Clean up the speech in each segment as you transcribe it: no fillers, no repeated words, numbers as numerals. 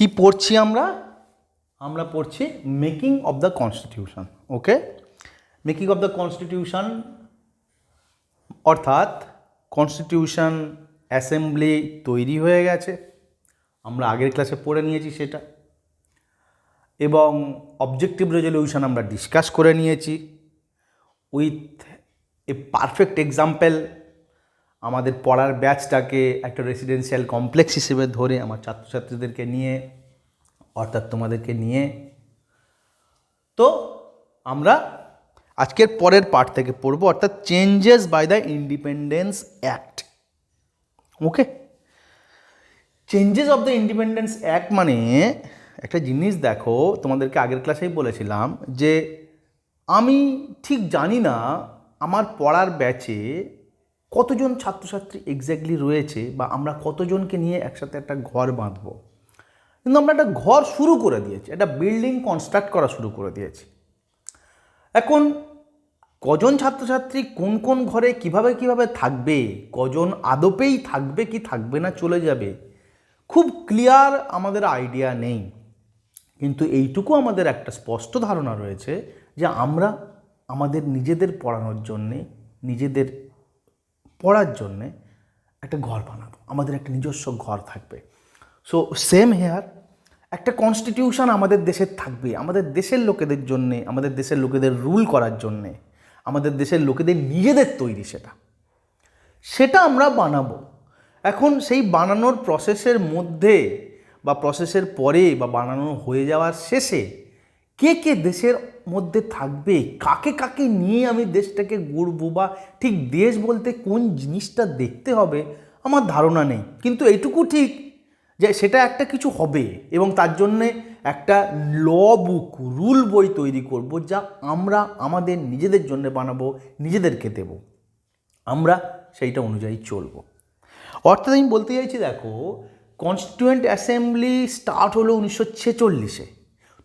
কি পড়ছি আমরা? আমরা পড়ছি making of the constitution. Okay, making of the constitution অর্থাৎ কনস্টিটিউশন অ্যাসেম্বলি তৈরি হয়ে গেছে, আমরা আগের ক্লাসে পড়ে নিয়েছি সেটা, এবং অবজেক্টিভ রেজলিউশন আমরা ডিসকাস করে নিয়েছি উইথ এ পারফেক্ট এক্সাম্পল। আমাদের পড়ার ব্যাচটাকে একটা রেসিডেন্সিয়াল কমপ্লেক্স হিসেবে ধরে আমার ছাত্রছাত্রীদেরকে নিয়ে, অর্থাৎ তোমাদেরকে নিয়ে, তো আমরা আজকের পরের পার্ট থেকে পড়বো, অর্থাৎ changes by the Independence Act. Okay, changes of the Independence Act মানে একটা জিনিস দেখো, তোমাদেরকে আগের ক্লাসেই বলেছিলাম যে আমি ঠিক জানি না আমার পড়ার ব্যাচে কতজন ছাত্রছাত্রী এক্স্যাক্টলি রয়েছে, বা আমরা কতজনকে নিয়ে একসাথে একটা ঘর বাঁধবো, কিন্তু আমরা একটা ঘর শুরু করে দিয়েছি, একটা বিল্ডিং কনস্ট্রাক্ট করা শুরু করে দিয়েছি। এখন কজন ছাত্রছাত্রী কোন কোন ঘরে কিভাবে কিভাবে থাকবে, কজন আদপেই থাকবে কি থাকবে না চলে যাবে, খুব ক্লিয়ার আমাদের আইডিয়া নেই। কিন্তু এইটুকু আমাদের একটা স্পষ্ট ধারণা রয়েছে যে আমরা আমাদের নিজেদের পড়ানোর জন্যে, নিজেদের পড়ার জন্যে একটা ঘর বানাবো, আমাদের একটা নিজস্ব ঘর থাকবে। সো সেম হেয়ার, একটা কনস্টিটিউশন আমাদের দেশের থাকবে, আমাদের দেশের লোকেদের জন্যে, আমাদের দেশের লোকেদের রুল করার জন্যে, আমাদের দেশের লোকেদের নিজেদের তৈরি সেটা আমরা বানাবো। এখন সেই বানানোর প্রসেসের মধ্যে বা প্রসেসের পরে বা বানানো হয়ে যাওয়ার শেষে কে কে দেশের মধ্যে থাকবে, কাকে কাকে নিয়ে আমি দেশটাকে গড়বো, বা ঠিক দেশ বলতে কোন জিনিসটা দেখতে হবে আমার ধারণা নেই। কিন্তু এইটুকু ঠিক যে সেটা একটা কিছু হবে, এবং তার জন্যে একটা ল বুক, রুল বই তৈরি করব, যা আমরা আমাদের নিজেদের জন্য বানাবো, নিজেদেরকে দেব, আমরা সেইটা অনুযায়ী চলব। অর্থাৎ আমি বলতে চাইছি, দেখো, কনস্টিটিউয়েন্ট অ্যাসেম্বলি স্টার্ট হলো 1946-এ।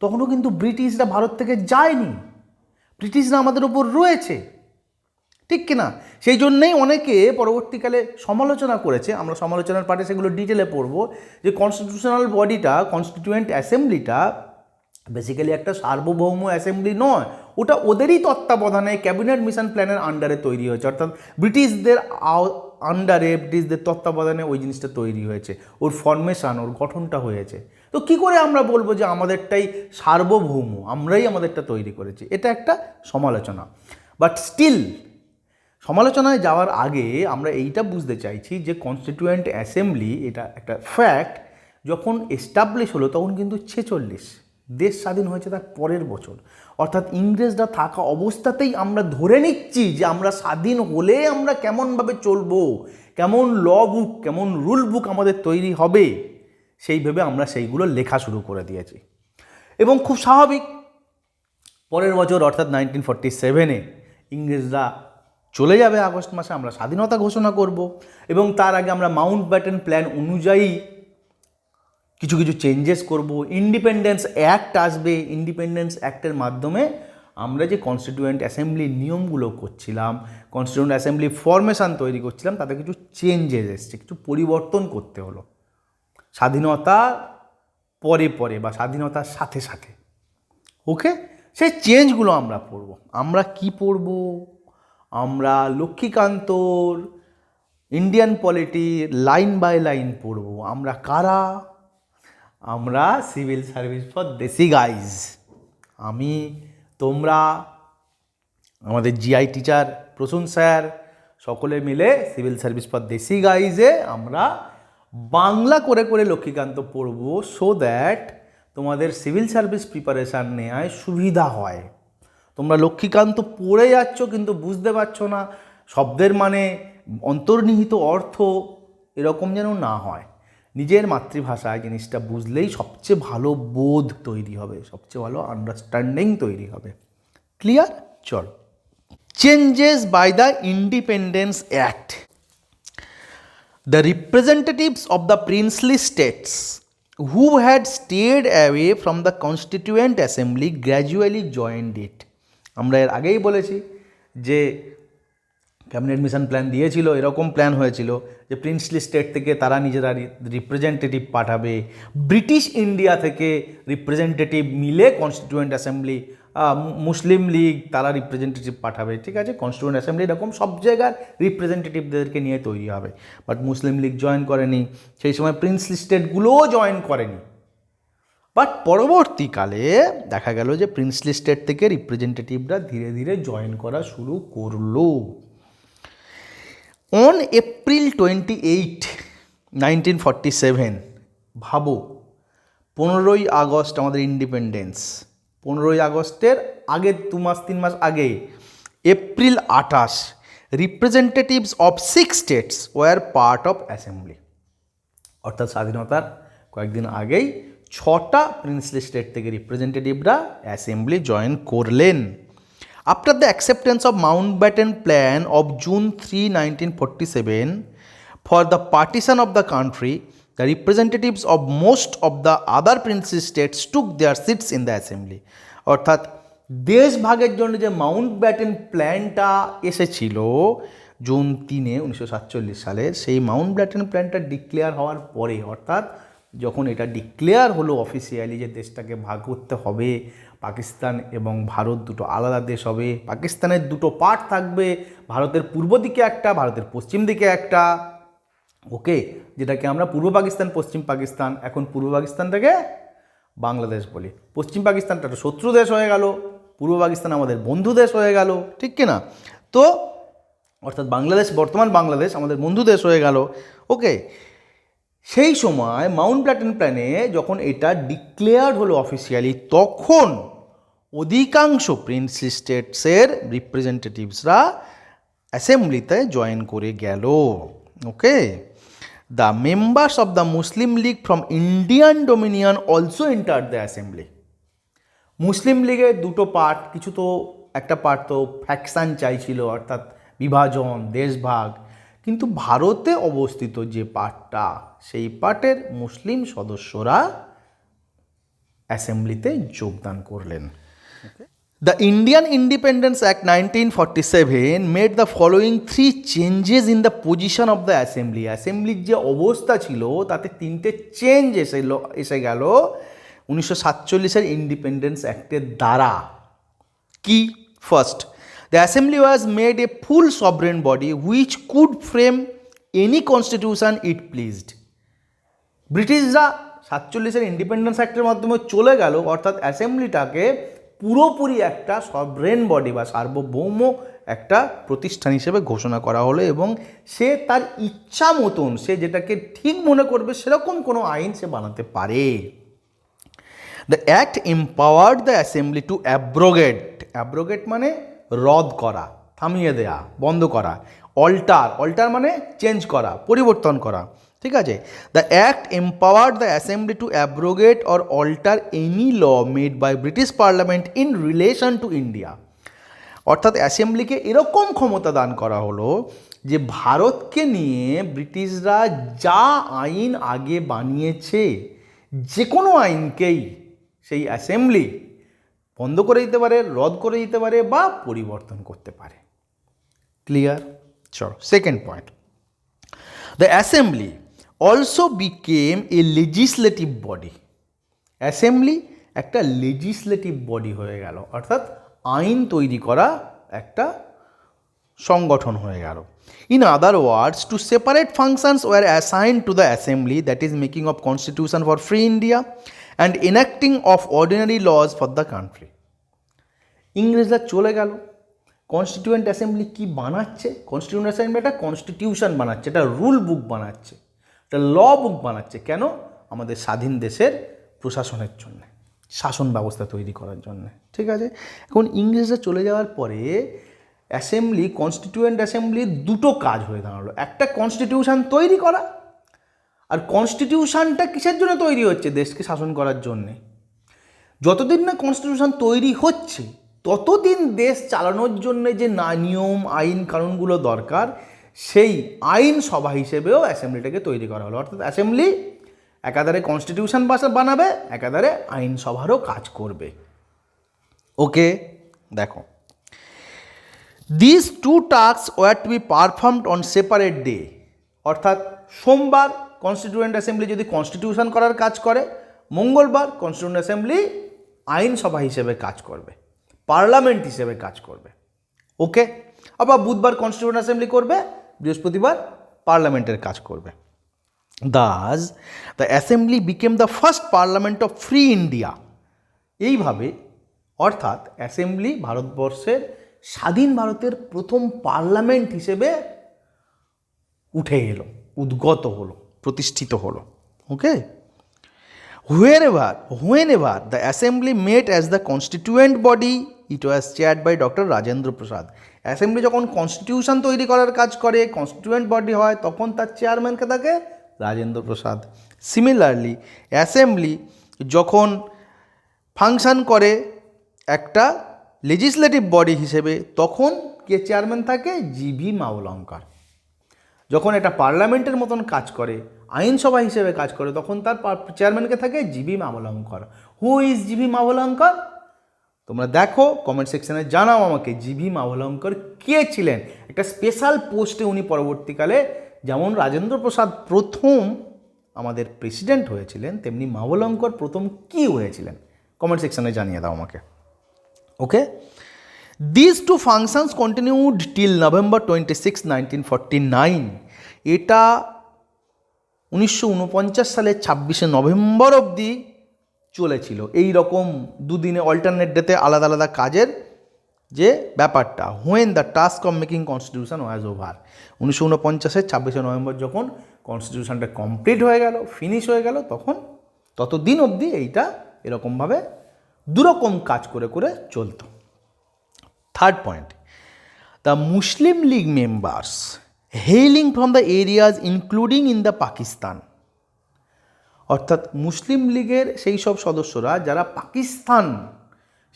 তখনও কিন্তু ব্রিটিশরা ভারত থেকে যায়নি, ব্রিটিশরা আমাদের ওপর রয়েছে, ঠিক কিনা? সেই জন্যেই অনেকে পরবর্তীকালে সমালোচনা করেছে, আমরা সমালোচনার পার্টে সেগুলো ডিটেলে পড়বো, যে কনস্টিটিউশনাল বডিটা, কনস্টিটিউয়েন্ট অ্যাসেম্বলিটা বেসিক্যালি একটা সার্বভৌম অ্যাসেম্বলি নয়, ওটা ওদেরই তত্ত্বাবধানে ক্যাবিনেট মিশন প্ল্যানের আন্ডারে তৈরি হয়েছে, অর্থাৎ ব্রিটিশদের আন্ডারে, ব্রিটিশদের তত্ত্বাবধানে ওই জিনিসটা তৈরি হয়েছে, ওর ফরমেশান, ওর গঠনটা হয়েছে। তো কী করে আমরা বলবো যে আমাদেরটাই সার্বভৌম, আমরাই আমাদেরটা তৈরি করেছি? এটা একটা সমালোচনা। বাট স্টিল, সমালোচনায় যাওয়ার আগে আমরা এইটা বুঝতে চাইছি যে কনস্টিটিউয়েন্ট অ্যাসেম্বলি এটা একটা ফ্যাক্ট। যখন এস্টাবলিশ হলো তখন কিন্তু 46, দেশ স্বাধীন হয়েছে তার পরের বছর, অর্থাৎ ইংরেজরা থাকা অবস্থাতেই আমরা ধরে নিচ্ছি যে আমরা স্বাধীন হলে আমরা কেমনভাবে চলবো, কেমন ল বুক, কেমন রুল বুক আমাদের তৈরি হবে, সেইভাবে আমরা সেইগুলো লেখা শুরু করে দিয়েছি। এবং খুব স্বাভাবিক, পরের বছর অর্থাৎ 1947-এ ইংরেজরা চলে যাবে আগস্ট মাসে, আমরা স্বাধীনতা ঘোষণা করব, এবং তার আগে আমরা মাউন্টব্যাটেন প্ল্যান অনুযায়ী কিছু কিছু চেঞ্জেস করব, ইন্ডিপেন্ডেন্স অ্যাক্ট আসবে, ইন্ডিপেন্ডেন্স অ্যাক্টের মাধ্যমে আমরা যে কনস্টিটিউয়েন্ট অ্যাসেম্বলির নিয়মগুলো করছিলাম, কনস্টিটিউয়েন্ট অ্যাসেম্বলি ফরমেশান তৈরি করছিলাম, তাতে কিছু চেঞ্জেস এসছে, কিছু পরিবর্তন করতে হলো স্বাধীনতা পরে পরে বা স্বাধীনতার সাথে সাথে। ওকে, সেই চেঞ্জগুলো আমরা পড়ব। আমরা কি পড়ব? আমরা লক্ষ্মীকান্তর Indian polity line by line পড়ব। আমরা কারা? আমরা civil service for desi guys, আমি, তোমরা, আমাদের জিআই টিচার প্রসূন স্যার, সকলে মিলে সিভিল সার্ভিস ফর দেশি গাইজে আমরা বাংলা করে করে লক্ষ্মীকান্ত পড়ব, সো দ্যাট তোমাদের সিভিল সার্ভিস প্রিপারেশান নেওয়ায় সুবিধা হয়। তোমরা লক্ষ্মীকান্ত পড়ে যাচ্ছ কিন্তু বুঝতে পারছো না শব্দের মানে, অন্তর্নিহিত অর্থ এরকম যেন না হয়। নিজের মাতৃভাষায় জিনিসটা বুঝলেই সবচেয়ে ভালো বোধ তৈরি হবে, সবচেয়ে ভালো আন্ডারস্ট্যান্ডিং তৈরি হবে। ক্লিয়ার? চল, changes by the Independence Act. The representatives of the princely states who had stayed away from the Constituent Assembly gradually joined it. আমরা এর আগেই বলেছি যে ক্যাবিনেট মিশন প্ল্যান দিয়েছিল, এরকম প্ল্যান হয়েছিল যে প্রিন্সলি স্টেট থেকে তারা নিজেরা রিপ্রেজেন্টেটিভ পাঠাবে, ব্রিটিশ ইন্ডিয়া থেকে রিপ্রেজেন্টেটিভ মিলে কনস্টিটিউয়েন্ট অ্যাসেম্বলি, মুসলিম লীগ তারা রিপ্রেজেন্টেটিভ পাঠাবে, ঠিক আছে, কনস্টিটিউয়েন্ট অ্যাসেম্বলি এরকম সব জায়গার রিপ্রেজেন্টেটিভদেরকে নিয়ে তৈরি হবে। বাট মুসলিম লীগ জয়েন করেনি, সেই সময় প্রিন্সলি স্টেটগুলোও জয়েন করেনি। বাট পরবর্তীকালে দেখা গেল যে প্রিন্সলি স্টেট থেকে রিপ্রেজেন্টেটিভরা ধীরে ধীরে জয়েন করা শুরু করলো। অন এপ্রিল 28, 1947, ভাবো 15ই আগস্ট আমাদের ইন্ডিপেন্ডেন্স, 15ই আগস্টের আগে 2-3 মাস আগে April 28, representatives of 6 states were part of assembly. অর্থাৎ স্বাধীনতার কয়েকদিন আগেই 6টা প্রিন্সলি স্টেট থেকে রিপ্রেজেন্টেটিভরা অ্যাসেম্বলি জয়েন করলেন। After the acceptance of Mountbatten Plan of June 3, 1947 for the partition of the country, the representatives of most of the other princely states took their seats in the assembly. অর্থাৎ দেশ ভাগের জন্য যে Mountbatten প্ল্যানটা এসেছিল June 3, 1947 সালে, সেই Mountbatten প্ল্যানটা ডিক্লেয়ার হওয়ার পরে, অর্থাৎ যখন এটা ডিক্লেয়ার হলো অফিসিয়ালি যে দেশটাকে ভাগ করতে হবে, পাকিস্তান এবং ভারত দুটো আলাদা দেশ হবে, পাকিস্তানের দুটো পার্ট থাকবে, ভারতের পূর্ব দিকে একটা, ভারতের পশ্চিম দিকে একটা, ওকে, যেটাকে আমরা পূর্ব পাকিস্তান পশ্চিম পাকিস্তান, এখন পূর্ব পাকিস্তানটাকে বাংলাদেশ বলি, পশ্চিম পাকিস্তানটা একটা শত্রু দেশ হয়ে গেল, পূর্ব পাকিস্তান আমাদের বন্ধু দেশ হয়ে গেল, ঠিক কিনা? তো অর্থাৎ বাংলাদেশ, বর্তমান বাংলাদেশ আমাদের বন্ধু দেশ হয়ে গেল, ওকে। সেই সময় মাউন্টব্যাটেন প্ল্যানে যখন এটা ডিক্লেয়ার্ড হলো অফিসিয়ালি, তখন অধিকাংশ প্রিন্সলি স্টেটসের রিপ্রেজেন্টেটিভসরা অ্যাসেম্বলিতে জয়েন করে গেল, okay. The members of the Muslim League from Indian dominion also entered the assembly. Muslim লীগের দুটো পার্ট, কিছু তো একটা পার্ট তো ফ্যাকশন চাইছিল, অর্থাৎ বিভাজন, দেশভাগ, কিন্তু ভারতে অবস্থিত যে পার্টটা, সেই পার্টের মুসলিম সদস্যরা অ্যাসেম্বলিতে যোগদান করলেন। The Indian Independence Act 1947 made the following 3 changes in the position of the assembly. অ্যাসেম্বলির যে অবস্থা ছিল তাতে 3টে চেঞ্জ এসে গেল 1947-এর ইন্ডিপেন্ডেন্স অ্যাক্টের দ্বারা। কি? First, the assembly was made a full sovereign body which could frame any constitution it pleased. ব্রিটিশরা 47-এর ইন্ডিপেন্ডেন্স অ্যাক্টের মাধ্যমে চলে গেল, অর্থাৎ অ্যাসেম্বলিটাকে পুরোপুরি একটা সভরেন বডি বা সার্বভৌম একটা প্রতিষ্ঠান হিসেবে ঘোষণা করা হলো, এবং সে তার ইচ্ছা মতন, সে যেটাকে ঠিক মনে করবে সেরকম কোনো আইন সে বানাতে পারে। The act empowered the assembly to abrogate মানে রদ করা, থামিয়ে দেয়া, বন্ধ করা, অল্টার মানে চেঞ্জ করা, পরিবর্তন করা, ঠিক আছে। The act empowered the assembly to abrogate or alter any law made by British parliament in relation to India. অর্থাৎ অ্যাসেম্বলিকে এরকম ক্ষমতা দান করা হলো যে ভারতকে নিয়ে ব্রিটিশরা যা আইন আগে বানিয়েছে, যে কোনো আইনকেই সেই অ্যাসেম্বলি বন্ধ করে দিতে পারে, রদ করে দিতে পারে বা পরিবর্তন করতে পারে। ক্লিয়ার? চলো, second point, the assembly also became A legislative body. Assembly একটা লেজিসলেটিভ বডি হয়ে গেল, অর্থাৎ আইন তৈরি করা একটা সংগঠন হয়ে গেল। In other words, to separate functions were assigned to the assembly, that is making of constitution for free India and enacting of ordinary laws for the country. ইংরেজরা চলে গেল, কনস্টিটিউয়েন্ট অ্যাসেম্বলি কি বানাচ্ছে? কনস্টিটিউয়েন্ট অ্যাসেম্বলি একটা constitution বানাচ্ছে, একটা rule বুক বানাচ্ছে, একটা ল বুক বানাচ্ছে। কেন? আমাদের স্বাধীন দেশের প্রশাসনের জন্য, শাসন ব্যবস্থা তৈরি করার জন্য, ঠিক আছে। এখন ইংরেজরা চলে যাওয়ার পরে অ্যাসেম্বলি, কনস্টিটিউয়েন্ট অ্যাসেম্বলির দুটো কাজ হয়ে দাঁড়ালো। একটা কনস্টিটিউশন তৈরি করা, আর কনস্টিটিউশনটা কিসের জন্য তৈরি হচ্ছে? দেশকে শাসন করার জন্যে। যতদিন না কনস্টিটিউশন তৈরি হচ্ছে ততদিন দেশ চালানোর জন্যে যে নিয়ম আইন কানুনগুলো দরকার, সেই আইন সভা হিসেবেও অ্যাসেম্বলিটাকে তৈরি করা হলো। অর্থাৎ অ্যাসেম্বলি একাধারে কনস্টিটিউশন বানাবে, একাধারে আইনসভারও কাজ করবে। ওকে, দেখো, this two task were to be performed on separate day, অর্থাৎ সোমবার কনস্টিটিউয়েন্ট অ্যাসেম্বলি যদি কনস্টিটিউশন করার কাজ করে, মঙ্গলবার কনস্টিটিউয়েন্ট অ্যাসেম্বলি আইনসভা হিসেবে কাজ করবে, পার্লামেন্ট হিসেবে কাজ করবে। ওকে, আবার বুধবার কনস্টিটিউয়েন্ট অ্যাসেম্বলি করবে, বৃহস্পতিবার পার্লামেন্টের কাজ করবে। Das the assembly became the first parliament of free India. এইভাবে অর্থাৎ অ্যাসেম্বলি ভারতবর্ষের স্বাধীন ভারতের প্রথম পার্লামেন্ট হিসেবে উঠে এলো, উদ্গত হলো, প্রতিষ্ঠিত হলো। ওকে, whenever the assembly met as the constituent body, it was chaired by doctor Rajendra Prasad. Assembly যখন কনস্টিটিউশন তৈরি করার কাজ করে, কনস্টিটিউয়েন্ট বডি হয়, তখন তার চেয়ারম্যানকে থাকে রাজেন্দ্র প্রসাদ। সিমিলারলি অ্যাসেম্বলি যখন ফাংশন করে একটা লেজিসলেটিভ বডি হিসেবে, তখন কে চেয়ারম্যান থাকে? জিভি মাবলঙ্কর। যখন এটা পার্লামেন্টের মতন কাজ করে, আইনসভা হিসেবে কাজ করে, তখন তার চেয়ারম্যানকে থাকে GV Mavalankar. Who is GV Mavalankar? তোমরা দেখো, কমেন্ট সেকশনে জানাও আমাকে জিভি মাবলঙ্কর কে ছিলেন। একটা স্পেশাল পোস্টে উনি পরবর্তীকালে, যেমন রাজেন্দ্র প্রসাদ প্রথম আমাদের প্রেসিডেন্ট হয়েছিলেন, তেমনি মাবলঙ্কর প্রথম কি হয়েছিলেন, কমেন্ট সেকশনে জানিয়ে দাও আমাকে। Okay, this two functions continued till November 26, 1949। এটা 1949 সালের 26শে নভেম্বর অবধি চলেছিল। এই রকম দুদিনে অল্টারনেট ডেতে আলাদা আলাদা কাজের যে ব্যাপারটা। When the task of making constitution was over, 1949-এর 26শে নভেম্বর যখন কনস্টিটিউশনটা কমপ্লিট হয়ে গেল, ফিনিশ হয়ে গেল, তখন ততদিন অবধি এইটা এরকমভাবে দুরকম কাজ করে করে চলত। Third point, the Muslim League members hailing from the areas including in the Pakistan, অর্থাৎ মুসলিম লীগের সেই সব সদস্যরা যারা পাকিস্তান,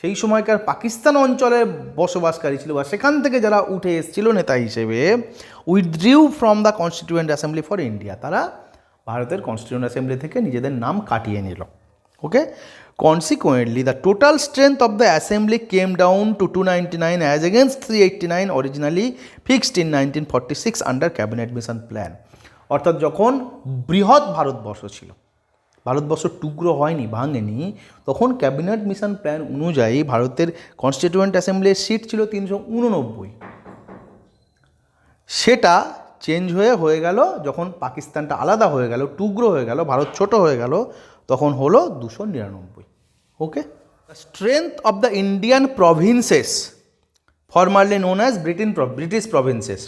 সেই সময়কার পাকিস্তান অঞ্চলে বসবাসকারী ছিল বা সেখান থেকে যারা উঠে এসেছিল নেতা হিসেবে, withdrew from the constituent assembly for India, তারা ভারতের কনস্টিটিউয়েন্ট অ্যাসেম্বলি থেকে নিজেদের নাম কাটিয়ে নিল। Okay, consequently the total strength of the assembly came down to 299 as against 389 originally fixed in 1946 under cabinet mission plan. অর্থাৎ যখন বৃহৎ ভারতবর্ষ ছিল, ভারতবর্ষ টুকরো হয়নি, ভাঙেনি, তখন ক্যাবিনেট মিশন প্ল্যান অনুযায়ী ভারতের কনস্টিটিউয়েন্ট অ্যাসেম্বলির সিট ছিল 389। সেটা চেঞ্জ হয়ে গেল যখন পাকিস্তানটা আলাদা হয়ে গেল, টুকরো হয়ে গেল, ভারত ছোট হয়ে গেল, তখন হলো 299। Okay, the strength of the Indian provinces formerly known as British provinces.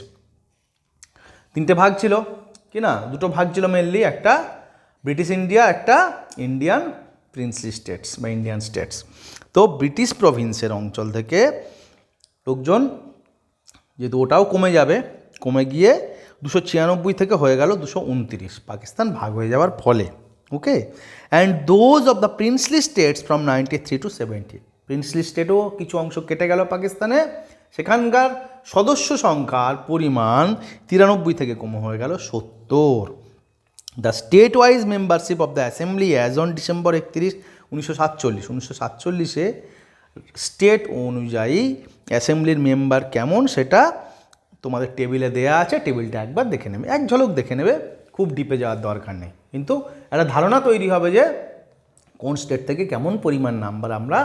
তিনটে ভাগ ছিল কি না, দুটো ভাগ ছিল মেনলি, একটা ব্রিটিশ ইন্ডিয়া, একটা ইন্ডিয়ান প্রিন্সলি স্টেটস বা ইন্ডিয়ান স্টেটস। তো ব্রিটিশ প্রভিন্সের অঞ্চল থেকে লোকজন, যেহেতু ওটাও কমে যাবে, কমে গিয়ে 296 থেকে হয়ে গেল 229, পাকিস্তান ভাগ হয়ে যাওয়ার ফলে। Okay, and those of the princely states from 93 to 70, princely স্টেটও কিছু অংশ কেটে গেল পাকিস্তানে, সেখানকার সদস্য সংখ্যার পরিমাণ 93 থেকে কমে হয়ে গেল 70। The state wise membership of the assembly as on December 31, 1947 state অনুযায়ী অ্যাসেম্বলির মেম্বার কেমন সেটা তোমাদের টেবিলে দেয়া আছে, টেবিলটা একবার দেখে নেবে, এক ঝলক দেখে নেবে, খুব ডিপে যাওয়ার দরকার নেই, কিন্তু একটা ধারণা তৈরি হবে যে কোন স্টেট থেকে কেমন পরিমাণ নাম্বার আমরা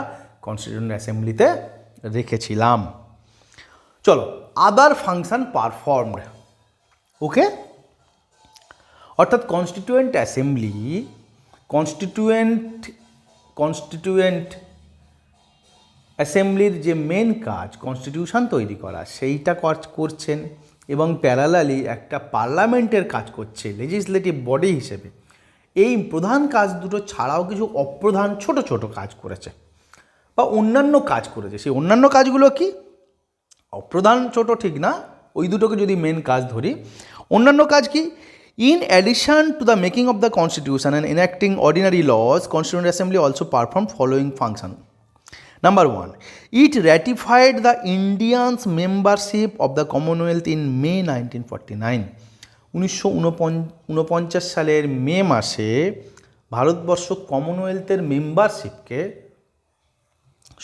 কনস্টিটিউয়েন্ট অ্যাসেম্বলিতে রেখেছিলাম। চলো, আদার ফাংশন পারফর্মড। ওকে, অর্থাৎ কনস্টিটিউয়েন্ট অ্যাসেম্বলি কনস্টিটিউয়েন্ট অ্যাসেম্বলির যে মেন কাজ কনস্টিটিউশন তৈরি করা, সেইটা করছেন, এবং প্যারালালি একটা পার্লামেন্টের কাজ করছে লেজিসলেটিভ বডি হিসেবে। এই প্রধান কাজ দুটো ছাড়াও কিছু অপ্রধান ছোট ছোট কাজ করেছে বা অন্যান্য কাজ করেছে। সেই অন্যান্য কাজগুলো কি? অপ্রধান ছোট ঠিক না, ওই দুটোকে যদি মেন কাজ ধরি, অন্যান্য কাজ কি? In addition to the making of the constitution and enacting ordinary laws, Constituent Assembly also performed following function. Number 1, it ratified the Indians' membership of the Commonwealth in May 1949. 1949 সালের মে মাসে ভারতবর্ষ কমনওয়েলথের মেম্বারশিপকে,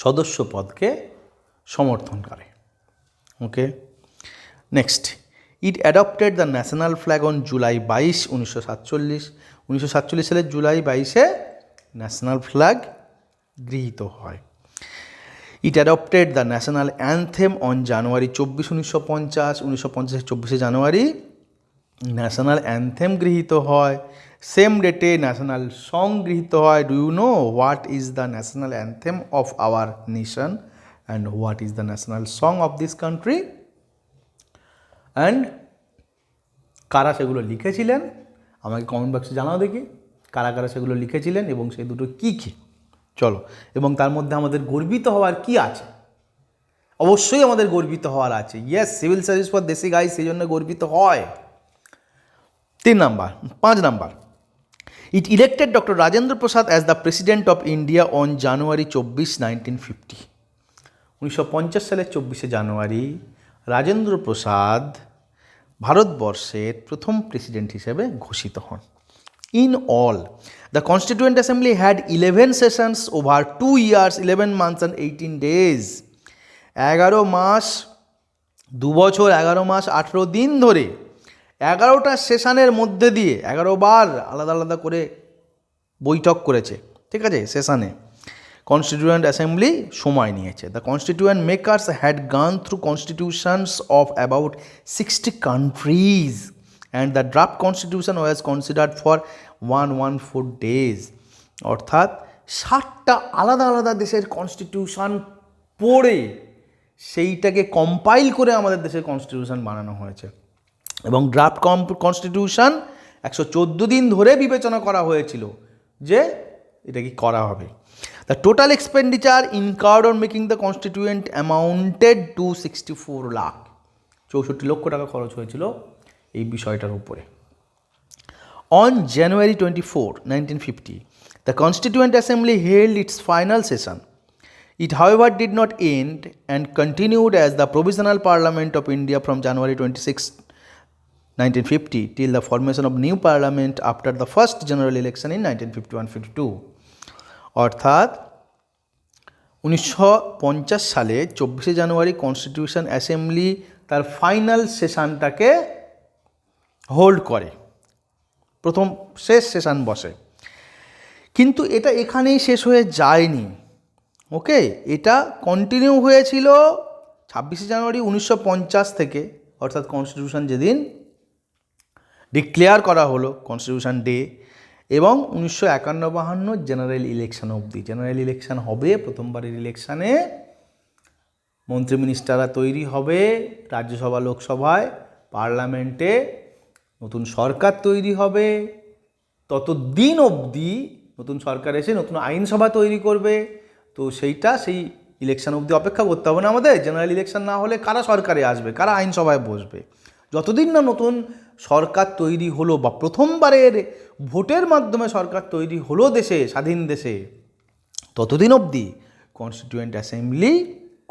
সদস্য পদকে সমর্থন করে। Okay, next, it adopted the national flag on July 22, 1947। 1947 সালের July 22-এ national flag গৃহীত হয়। It adopted the national anthem on January 24, 1950। 1950-এর 24শে জানুয়ারি ন্যাশনাল অ্যানথেম গৃহীত হয়। সেম ডেটে ন্যাশনাল সং গৃহীত হয়। Do you know what is the national anthem of our nation and what is the national song of this country? And কারা সেগুলো লিখেছিলেন আমাকে কমেন্ট বক্সে জানাও দেখি, কারা কারা সেগুলো লিখেছিলেন এবং সেই দুটো কী কী। চলো, এবং তার মধ্যে আমাদের গর্বিত হওয়ার কি আছে? অবশ্যই আমাদের গর্বিত হওয়ার আছে। ইয়েস, সিভিল সার্ভিস ফর দেশি গাই, সেই জন্য গর্বিত হয়। 5 number, it elected doctor Rajendra Prasad as the president of India on January 24, 1950। 1950 সালের 24শে জানুয়ারি রাজেন্দ্র প্রসাদ ভারতবর্ষের প্রথম প্রেসিডেন্ট হিসেবে ঘোষিত হন। In all, the constituent assembly had 11 sessions over 2 years, 11 months and 18 days। 11 মাস, 2 বছর, 11 মাস 18 দিন ধরে 11টা সেশনের মধ্যে দিয়ে 11 বার আলাদা আলাদা করে বৈঠক করেছে, ঠিক আছে, সেশনে কনস্টিটিউয়েন্ট অ্যাসেম্বলি সময় নিয়েছে। দ্য কনস্টিটিউয়েন্ট মেকার্স হ্যাড গান through constitutions of about 60 countries and the draft constitution was considered for 114 days। অর্থাৎ 60টা আলাদা আলাদা দেশের কনস্টিটিউশন পড়ে সেইটাকে কম্পাইল করে আমাদের দেশের কনস্টিটিউশন বানানো হয়েছে এবং ড্রাফট কনস্টিটিউশন 114 দিন ধরে বিবেচনা করা হয়েছিল যে এটা কি করা হবে। The total expenditure incurred on making the constituent amounted to 64 lakh, 64 লক্ষ টাকা খরচ হয়েছিল এই বিষয়টার উপরে। On January 24, 1950, the Constituent Assembly held its final session. It, however, did not end and continued as the Provisional Parliament of India from January 26, 1950 till the formation of new Parliament after the first general election in 1951-52। অর্থাৎ 1950 সালে 24শে জানুয়ারি constitution assembly তার final সেশনটাকে hold করে, প্রথম শেষ session বসে। কিন্তু এটা এখানেই শেষ হয়ে যায়নি, ওকে, এটা কন্টিনিউ হয়েছিল 26শে জানুয়ারি 1950 থেকে, অর্থাৎ কনস্টিটিউশন যেদিন ডিক্লেয়ার করা হলো কনস্টিটিউশন ডে, এবং 1951-52 জেনারেল ইলেকশন অবধি। জেনারেল ইলেকশন হবে, প্রথমবারের ইলেকশানে মন্ত্রী মিনিস্টাররা তৈরি হবে, রাজ্যসভা লোকসভায় পার্লামেন্টে নতুন সরকার তৈরি হবে, ততদিন অবধি নতুন সরকার এসে নতুন আইনসভা তৈরি করবে। তো সেই ইলেকশন অবধি অপেক্ষা করতে হবে না আমাদের। জেনারেল ইলেকশন না হলে কারা সরকারে আসবে, কারা আইনসভায় বসবে? যতদিন না নতুন সরকার তৈরি হলো বা প্রথমবারের ভোটের মাধ্যমে সরকার তৈরি হলো দেশে, স্বাধীন দেশে, ততদিন অবধি কনস্টিটিউয়েন্ট অ্যাসেম্বলি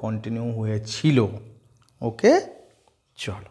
কন্টিনিউ হয়েছিল। ওকে, চলো।